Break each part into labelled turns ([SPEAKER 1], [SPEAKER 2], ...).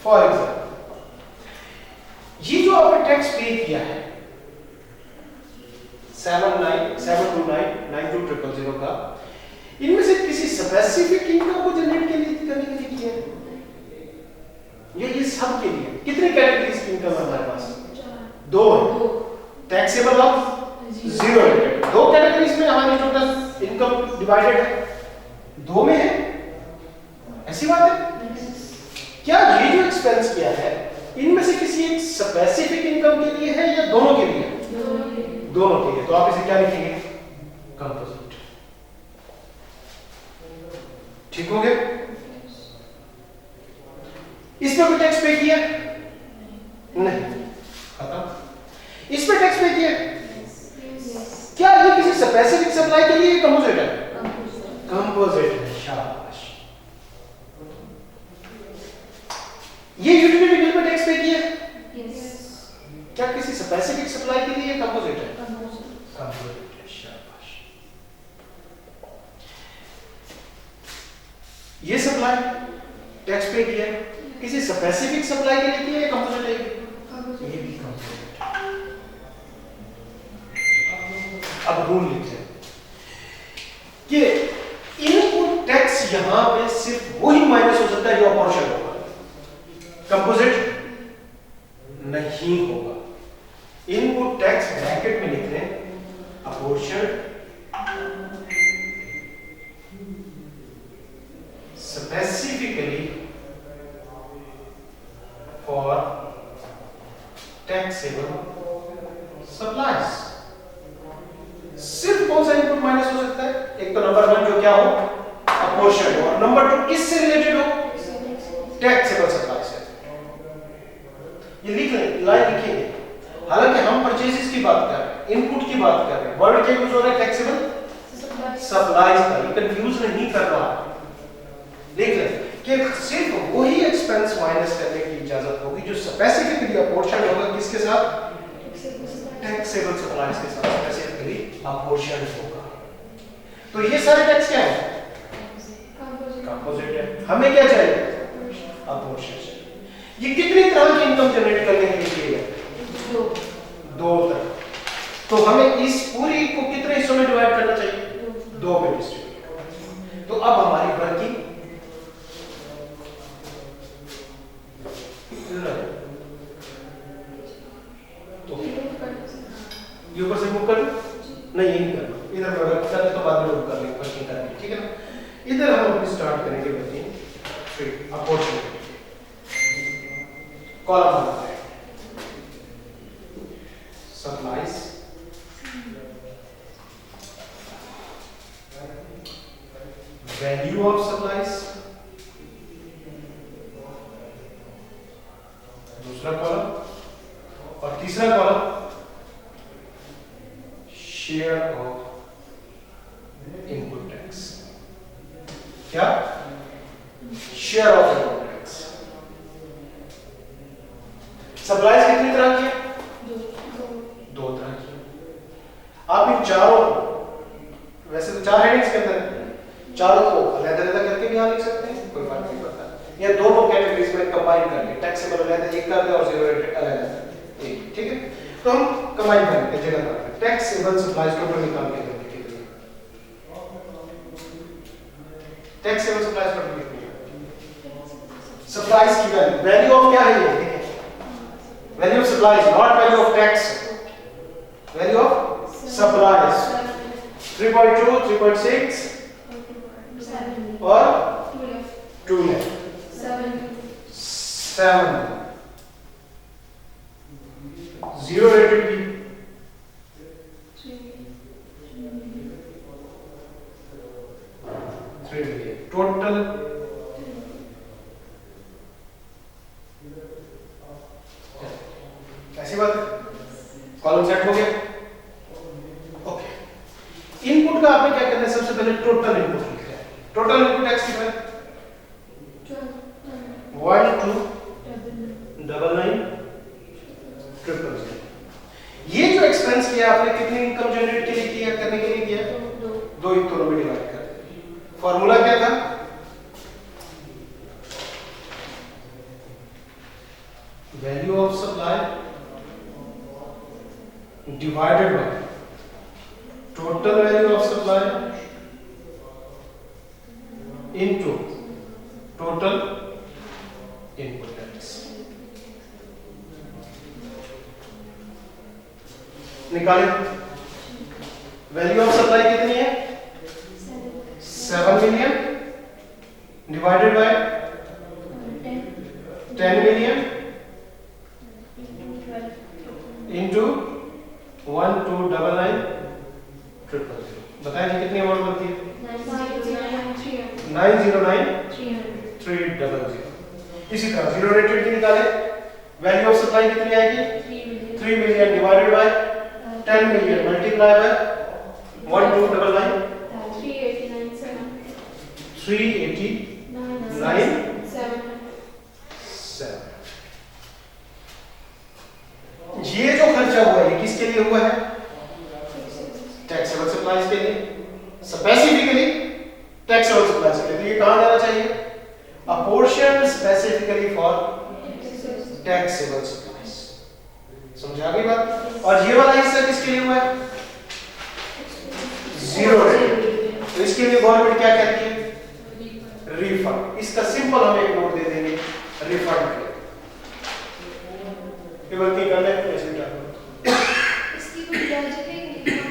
[SPEAKER 1] For example ये जो आपने टैक्स पे किया है 7299200 का, इनमें से किसी स्पेसिफिक इनकम को जनरेट करने के लिए किया है? ये सब के लिए कितनी कैटेगरीज की इनकम है हमारे पास? दो है। टैक्सेबल ऑफ जीरो रेटेड, दो कैटेगरीज में हमारी टोटल इनकम डिवाइडेड है, दो में है। ऐसी बात है क्या? ये जो एक्सपेंस किया है इनमें से किसी एक स्पेसिफिक इनकम के लिए है या दोनों के लिए? दोनों के लिए। तो आप इसे क्या लिखेंगे? कंपोजिट। ठीक हो गया? इस पे कोई टैक्स पे किया? नहीं, खत्म। इस पे टैक्स पे किया? क्या ये किसी स्पेसिफिक सप्लाई के लिए कंपोजिट है? कंपोजिट है, शाबाश। ये यूटिलिटी बिल पे टैक्स पे किया? क्या किसी स्पेसिफिक सप्लाई के लिए कंपोजिट है? कंपोजिट है, शाबाश। ये सप्लाई टैक्स पे किया किसी स्पेसिफिक सप्लाई के लिए किया या कंपोजिट है? ये भी कंपोजिट। अब रूल लिखते हैं कि इनपुट टैक्स यहां पे सिर्फ वही माइनस हो सकता है जो अपॉर्शन होगा, कंपोजिट नहीं होगा। इनपुट टैक्स ब्रैकेट में लिख रहे हैं apportion specifically for taxable supplies. सिर्फ कौन सा इनपुट माइनस हो सकता है? एक तो नंबर 1 जो क्या हो? अपॉर्शन हो, और नंबर 2 किससे रिलेटेड हो? टैक्सेबल सप्लाई से। ये लिख लें, लाइन लिखेंगे। हालांकि हम परचेजेस की बात कर रहे हैं, इनपुट की बात कर रहे हैं, वर्ड क्या यूज हो रहा है? टैक्सेबल सप्लाईज का। ये कंफ्यूज नहीं करना। देख लें कि सिर्फ वही एक्सपेंस माइनस करने की इजाजत होगी जो स्पेसिफिकली अपॉर्शन होगा किसके साथ? टैक्सेबल सप्लाईज के साथ स्पेसिफिकली अपॉर्शन होगा। तो ये सारे टैक्स क्या है? कंपोजिट है। हमें क्या चाहिए? अपॉर्शन चाहिए। ये कितनी तरह की इनकम जनरेट करने के लिए किए गए? दो तरह। तो हमें इस पूरी को कितने हिस्सों में डिवाइड करना चाहिए? दो में डिस्ट्रीब्यूट। तो अब हमारी वर्किंग तो ये ऊपर से मूव कर दो? नहीं, ये नहीं करना। इधर करने तो बाद में मूव कर लेंगे वर्किंग करके, ठीक है ना? इधर हम अपनी स्टार्ट करेंगे वर्किंग फिर अपॉर्शन कॉलम बनाते हैं। सप्लाईज वैल्यू ऑफ सप्लाईज, दूसरा कॉलम, और तीसरा column share of input tax. क्या? Share of input tax. Supplies कितनी तरह की है? दो तरह की। आप इन चारों, वैसे तो 4 हेडिंग्स के अंदर चारों को अलग-अलग करके भी यहां लिख सकते हैं, कोई फर्क नहीं पड़ता। या दोनों कैटेगरीज में कंबाइन करके टैक्सेबल अलग एक कर दे और जीरो रेटेड अलग एक, ठीक है? तो हम कंबाइन करके जगह पर टैक्सेबल सप्लाईज टोटल निकाल के देंगे। टैक्सेबल सप्लाईज टोटल कितनी है? सप्लाईज की वैल्यू ऑफ क्या है? ये देखिए, value of supplies, not value of tax, value of supplies 3.2, 3.6 और 2 लेफ्ट 7 जीरो रेटेड भी 3 टोटल ऐसी बात है। कॉलम सेट हो गया। ओके, इनपुट का आपने क्या करना है? सबसे पहले टोटल इनपुट लिखना है। टोटल इनपुट टैक्स कितना है? 1299900। ये जो एक्सपेंस किया आपने कितनी इनकम जनरेट के लिए किया, करने के लिए किया? दो हिस्सों में डिवाइड कर। फॉर्मूला क्या था? Value of supply divided by total value of supply into total input tax. निकालें। वैल्यू ऑफ सप्लाई कितनी है? 7 million divided by 10 million into 1299,000। बताएं जी कितनी अमाउंट बनती है? 909,300। इसी तरह जीरो रेटेड की निकाले। वैल्यू ऑफ सप्लाई कितनी आएगी? 3 million divided by 10 million multiply by 1299 389,7। ये जो खर्चा हुआ है किसके लिए हुआ है? टैक्सेबल सप्लाईज के लिए, स्पेसिफिकली टैक्सेबल सप्लाईज के लिए। तो ये कहां जाना चाहिए? अ portion specifically for taxable supplies. समझा गई बात? और ये वाला हिस्सा किसके लिए हुआ है? Zero rate. तो इसके लिए गवर्नमेंट क्या कहती है? रिफंड। इसका सिंपल हम एक नोट दे देंगे, रिफंड के लिए। केवल की करना है कैसे क्या करो।
[SPEAKER 2] इसकी कोई लॉजिक है कि हम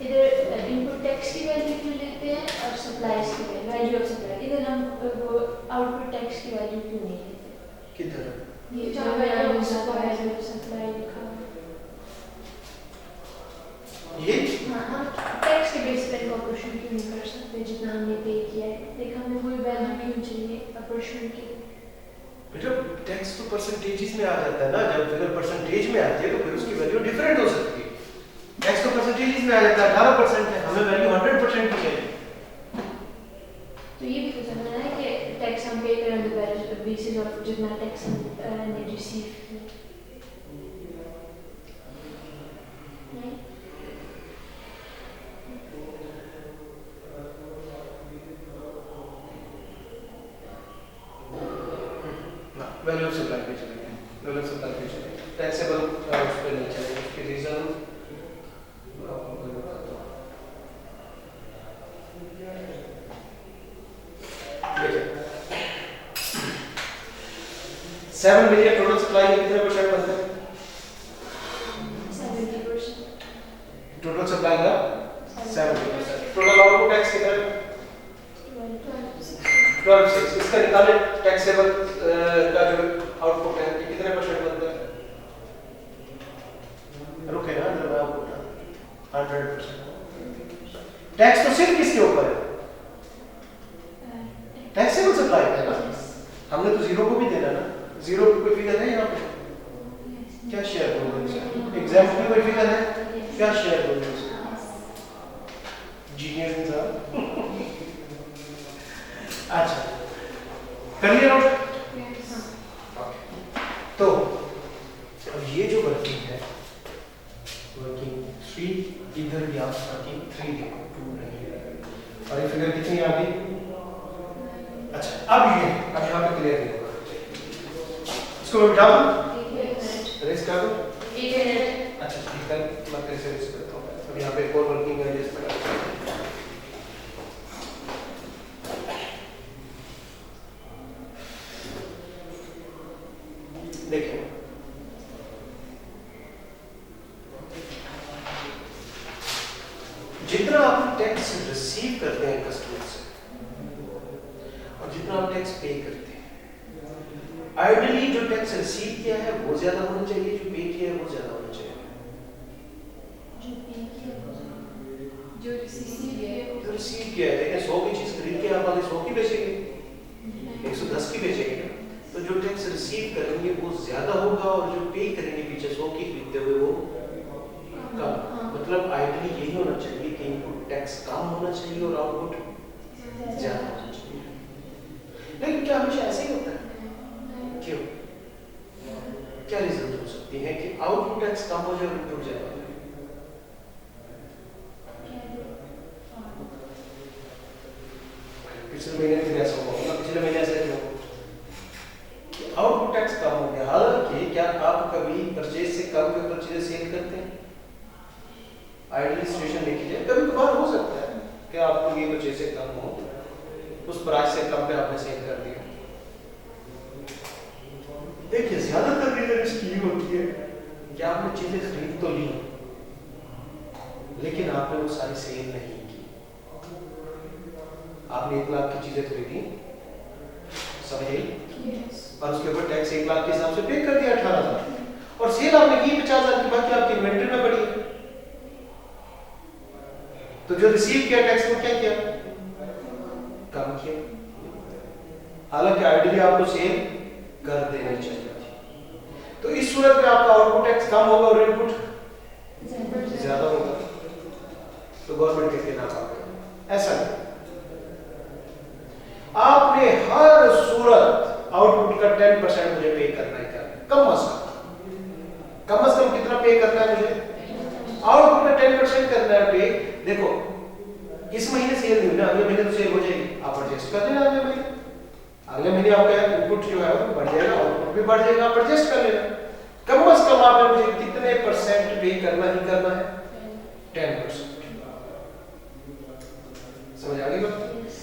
[SPEAKER 2] इधर इनपुट टैक्स की वैल्यू क्यों लेते हैं और सप्लाईज की वैल्यू ऑफ सप्लाई, इधर हम वो आउटपुट टैक्स की वैल्यू क्यों नहीं लेते?
[SPEAKER 1] किधर?
[SPEAKER 2] ये जो वैल्यू ऑफ सप्लाई लिखा
[SPEAKER 1] ये
[SPEAKER 2] हाँ, हम टैक्स के बेस पर ऑपरेशन क्यों नहीं कर सकते जितना हमने पे किया है? लेकिन हमें वही वैल्यू क्यों चाहिए ऑपरेशन की?
[SPEAKER 1] बेटा टैक्स तो परसेंटेजेस में आ जाता है ना। जब फिगर परसेंटेज में आती है तो फिर उसकी वैल्यू डिफरेंट हो सकती है। टैक्स तो परसेंटेजेस में आ जाता है, 18% है, हमें वैल्यू 100% की चाहिए।
[SPEAKER 2] तो ये भी तो समझना है कि टैक्स हम पे करें ऑन द बेसिस ऑफ जितना टैक्स हमने रिसीव किया। नहीं
[SPEAKER 1] वैल्यू ऑफ सप्लाई पे चलेंगे। वैल्यू ऑफ सप्लाई पे चलेंगे, टैक्सेबल उस पे नहीं चलेंगे। उसके रीजन देखिए 7 मिलियन टोटल सप्लाई में कितने परसेंट बनते हैं?
[SPEAKER 2] 70%।
[SPEAKER 1] टोटल सप्लाई का 70%। टोटल आउटपुट टैक्स कितना है? 12.6। इसका निकाले टैक्सेबल का जो आउटपुट है ये कितने परसेंट बनता है? रुके ना अंदर में आउटपुट 100%। टैक्स तो सिर्फ किसके ऊपर है? टैक्सेबल सप्लाई पे है ना। हमने तो जीरो को भी देना ना। जीरो की कोई फिगर है यहाँ पे? क्या शेयर होगा इसका? एग्जाम्पल की कोई फिगर है? क्या शेयर होगा इसका? जीनियस इंसान। अच्छा कर लिया नोट? तो अब ये जो वर्किंग है, वर्किंग 3 इधर भी आप वर्किंग 3 देखो 2 नहीं है। और ये फिगर कितनी आ गई? अच्छा अब ये अब यहाँ पे क्लियर नहीं होगा। इसको मैं बिठा दूं? रेस कर दूं? अच्छा ठीक है, मैं फिर से रेस करता हूँ। अब यहाँ पे एक और वर्किंग है जिसमें देखिए जितना आप टैक्स रिसीव करते हैं कस्टमर से और जितना आप टैक्स पे करते हैं, आइडियली जो टैक्स रिसीव किया है वो ज्यादा होना चाहिए, जो पे किया है वो ज्यादा होना चाहिए।
[SPEAKER 2] जो
[SPEAKER 1] रिसीव किया है, लेकिन 100 की चीज खरीद के आप आगे 100 की बेचेंगे, 110 की बेचेंगे, तो जो टैक्स रिसीव करेंगे वो ज्यादा होगा और जो पे करेंगे पीछे 100 की खरीदते हुए वो कम। मतलब आइडियली यही होना चाहिए कि इनपुट टैक्स कम होना चाहिए और आउटपुट ज्यादा होना चाहिए। लेकिन क्या हमेशा ऐसे ही होता है? क्यों? क्या रीजन हो सकती है कि आउटपुट टैक्स कम हो जाए और इनपुट ज्यादा हो जाए? पिछले महीने फिर ऐसा हुआ, पिछले महीने ऐसा क्यों? आउटपुट टैक्स कम हो गया, हालांकि क्या आप कभी परचेज से कम के ऊपर चीजें सेल करते हैं? आइडियली सिचुएशन देखी जाए, कभी कभार हो सकता है कि आपको ये परचेज से कम हो, उस प्राइस से कम पे आपने सेल कर दिया। देखिए ज्यादातर रीजन इसकी ये होती है कि आपने चीजें खरीद तो ली, लेकिन आपने वो सारी सेल नहीं की। आपने 1 लाख की चीजें खरीदी, समझिए, और उसके ऊपर टैक्स 1 लाख के हिसाब से पे कर दिया 18,000, और सेल आपने की 50,000 की, बाकी आपकी इन्वेंटरी में पड़ी है। तो जो रिसीव किया टैक्स को क्या किया? कम किया। हालांकि आइडियली आपको सेल कर देनी चाहिए थी। तो इस सूरत में आपका आउटपुट टैक्स कम होगा और इनपुट ज्यादा होगा, तो गवर्नमेंट कहती है ना पाओगे। ऐसा नहीं, आपने हर सूरत आउटपुट का 10% मुझे पे करना ही करना, कम से कम कितना पे करना है मुझे? आउटपुट का 10% करना है पे। देखो इस महीने सेल नहीं ना, अगले महीने तो सेल हो जाएगी, आप एडजस्ट कर लेना। अगले महीने आपका इनपुट जो है वो बढ़ जाएगा, आउटपुट भी बढ़ जाएगा, आप एडजस्ट कर लेना। कम से कम आपने मुझे कितने % पे करना ही करना है? 10%। समझ आ गई बात?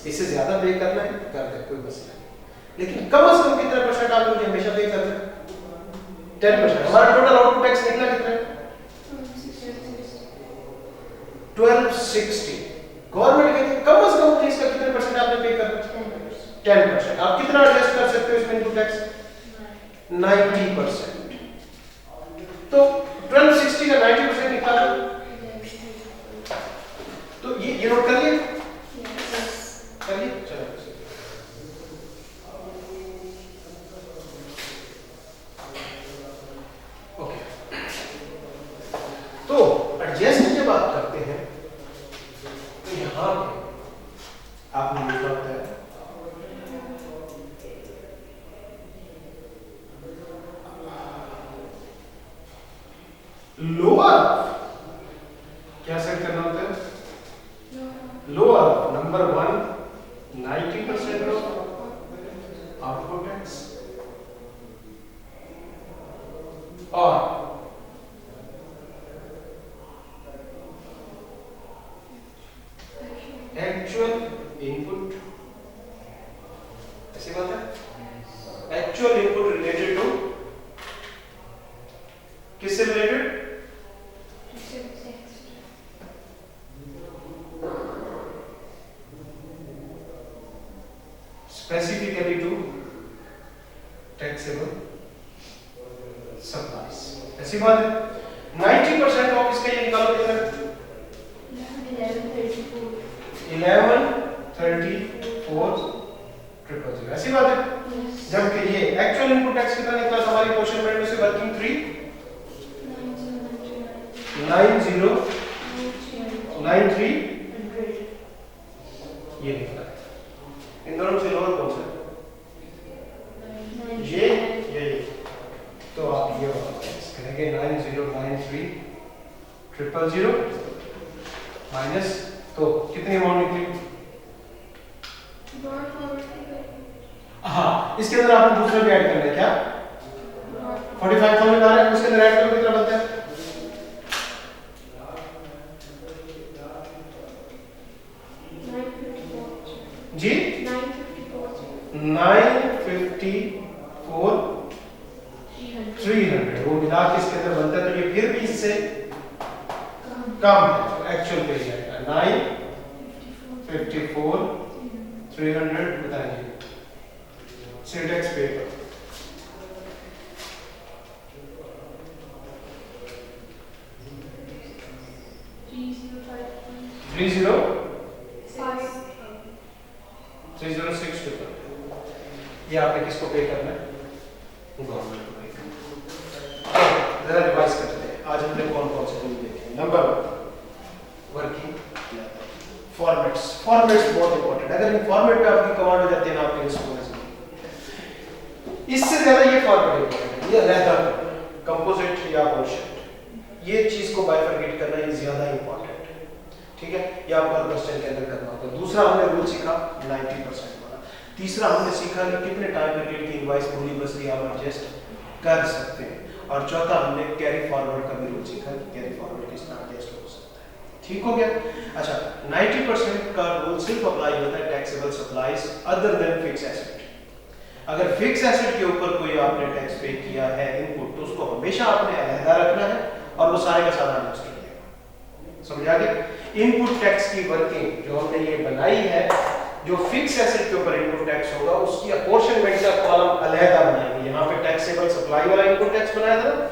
[SPEAKER 1] इससे ज्यादा पे करना है कर दे, कोई मसला नहीं, लेकिन कम से कम कितना % आप मुझे हमेशा पे करना है? 10%। हमारा टोटल आउटपुट टैक्स निकला कितना है? 1260। गवर्नमेंट कहती है कम से कम इसका कितने % आपने पे करना है? 10%। आप कितना एडजस्ट कर सकते हो इसमें इनपुट टैक्स? 90%। तो 1260 का 90% निकालो, तो ये नोट कर लिए? चलो ओके। तो एडजस्ट जब आप करते हैं तो यहां पे आपने लिखा होता है लोअर, क्या सेट करना होता है? Lower number 1 90% of output tax, और एक्चुअल इनपुट। ऐसी बात है, एक्चुअल इनपुट रिलेटेड टू किससे related? Specifically to taxable supplies. ऐसी बात है। 90% ऑफ इसका ये निकालो कितना? 1134,000। ऐसी बात है। जबकि ये एक्चुअल इनपुट टैक्स कितना निकला हमारी क्वेश्चन में से? वर्किंग 3 9093 ये निकला। इन दोनों से लोअर कौन सा? ये तो आप ये करेंगे 9093,000 माइनस, तो कितनी अमाउंट निकली? हाँ, इसके अंदर आपने दूसरा भी ऐड करना है। क्या 45,000 आ रहा है, उसके अंदर ऐड करो, कितना बनता है? जी 954,300 वो मिला के इसके अंदर बनता है, तो ये फिर भी इससे कम है, तो एक्चुअल पे जाएगा 954,300। बताइए सेल टैक्स पे पर 306 ये आपने किसको पे करना है? गवर्नमेंट को पे करना है। जरा रिवाइज करते हैं, आज हमने कौन कौन से टूल देखे? Number 1 working formats. फॉर्मेट्स बहुत इंपॉर्टेंट है। अगर इन फॉर्मेट पे आपकी कमांड हो जाती है ना, आपके रिस्पॉन्स इससे ज्यादा ये फॉर्मेट इंपॉर्टेंट है। ये लेदर, कंपोजिट या बुलशिट, ये चीज को बाइफरकेट करना ये ज्यादा इंपॉर्टेंट है। ठीक है, ये आपको हर क्वेश्चन के अंदर करना होगा। दूसरा हमने रूल सीखा 90% वाला। तीसरा हमने सीखा कि कितने टाइम पीरियड की इनवॉइस पूरी बच रही है, आप एडजस्ट कर सकते हैं। और चौथा हमने कैरी फॉरवर्ड का भी रूल सीखा कि कैरी फॉरवर्ड किस तरह कैश हो सकता है। ठीक हो गया। अच्छा, 90% का रूल सिर्फ अप्लाई होता है taxable supplies other than fix asset. अगर फिक्स एसेट के ऊपर कोई आपने टैक्स पे किया है इनपुट, तो उसको हमेशा आपने अलग रखना है और वो सारे का सारा इन्वेस्ट कर देगा। समझ आ गया? इनपुट टैक्स की वर्किंग जो हमने ये बनाई है, जो फिक्स एसेट के ऊपर इनपुट टैक्स होगा उसकी अपॉर्शनमेंट का कॉलम अलग बनाएंगे। यहाँ पे टैक्सेबल सप्लाई वाला इनपुट टैक्स बनाया था ना,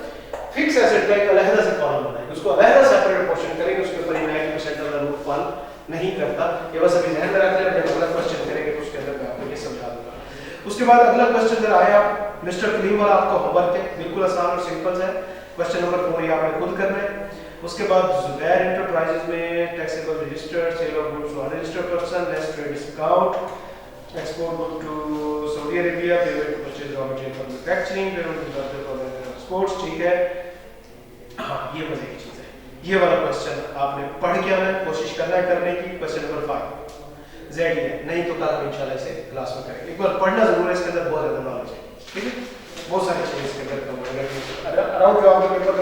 [SPEAKER 1] फिक्स एसेट का एक अलग से कॉलम बनाएंगे, उसको अलग सेपरेट अपॉर्शन करेंगे, उसके ऊपर 90% वाला रूल फॉल नहीं करता। ये बस अभी ध्यान में रख लें, जब अगला क्वेश्चन करेंगे तो उसके अंदर मैं आपको ये समझा दूंगा। उसके बाद अगला क्वेश्चन जरा आया मिस्टर कलीम वाला, आपका होमवर्क है, बिल्कुल आसान और सिंपल है। क्वेश्चन नंबर 4 ये आपने खुद करना है। उसके बाद जुबैर एंटरप्राइजेज में taxable register, sale of goods to unregistered person, less trade discount, export good to Saudi Arabia, payment to purchase raw material for manufacturing, payment to charger for exports. ठीक है, हाँ ये मजे की चीज है। ये वाला क्वेश्चन आपने पढ़ के आना है, कोशिश करना है करने की। क्वेश्चन नंबर 5 जेड है, नहीं तो कल हम इंशाल्लाह इसे क्लास में करेंगे। एक बार पढ़ना जरूर है, इसके अंदर बहुत ज्यादा नॉलेज है। ठीक है, बहुत सारी चीजें इसके अंदर कवर अराउंड जो आपके पेपर